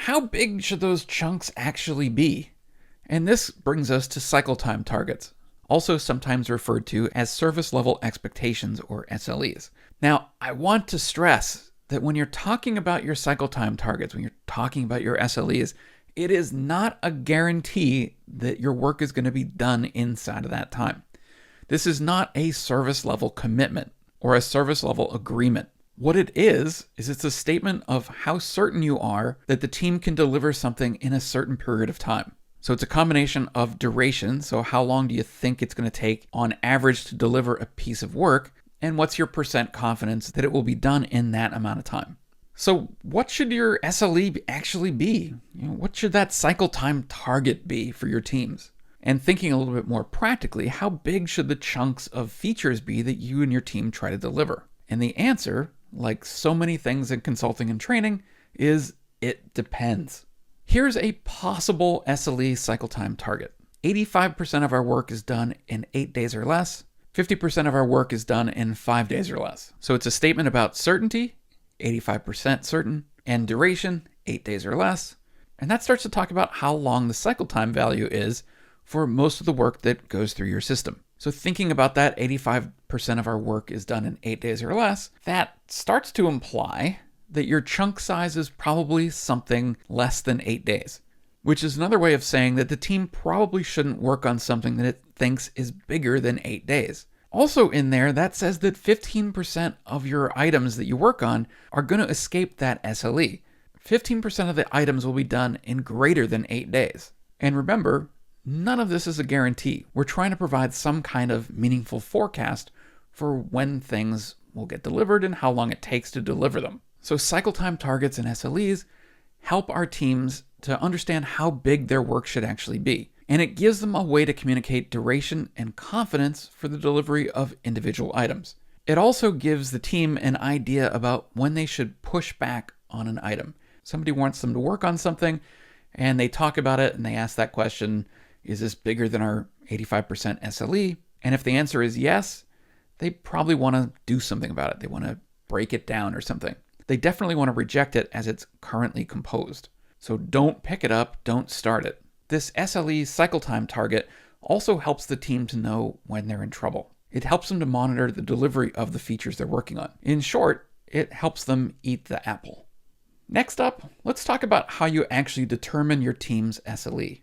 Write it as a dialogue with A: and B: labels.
A: how big should those chunks actually be? And this brings us to cycle time targets, also sometimes referred to as service level expectations or SLEs. Now, I want to stress that when you're talking about your cycle time targets, when you're talking about your SLEs, it is not a guarantee that your work is going to be done inside of that time. This is not a service level commitment or a service level agreement. What it is it's a statement of how certain you are that the team can deliver something in a certain period of time. So it's a combination of duration, so how long do you think it's going to take on average to deliver a piece of work, and what's your percent confidence that it will be done in that amount of time. So what should your SLE actually be? What should that cycle time target be for your teams? And thinking a little bit more practically, how big should the chunks of features be that you and your team try to deliver? And the answer, like so many things in consulting and training, is it depends. Here's a possible SLE cycle time target. 85% of our work is done in 8 days or less. 50% of our work is done in 5 days or less. So it's a statement about certainty, 85% certain, and duration, 8 days or less. And that starts to talk about how long the cycle time value is for most of the work that goes through your system. So thinking about that 85% of our work is done in 8 days or less, that starts to imply that your chunk size is probably something less than 8 days, which is another way of saying that the team probably shouldn't work on something that it thinks is bigger than 8 days. Also in there, that says that 15% of your items that you work on are going to escape that SLE. 15% of the items will be done in greater than 8 days. And remember, none of this is a guarantee. We're trying to provide some kind of meaningful forecast for when things will get delivered and how long it takes to deliver them. So cycle time targets and SLEs help our teams to understand how big their work should actually be. And it gives them a way to communicate duration and confidence for the delivery of individual items. It also gives the team an idea about when they should push back on an item. Somebody wants them to work on something and they talk about it and they ask that question, is this bigger than our 85% SLE? And if the answer is yes, they probably want to do something about it. They want to break it down or something. They definitely want to reject it as it's currently composed. So don't pick it up, don't start it. This SLE cycle time target also helps the team to know when they're in trouble. It helps them to monitor the delivery of the features they're working on. In short, it helps them eat the apple. Next up, let's talk about how you actually determine your team's SLE.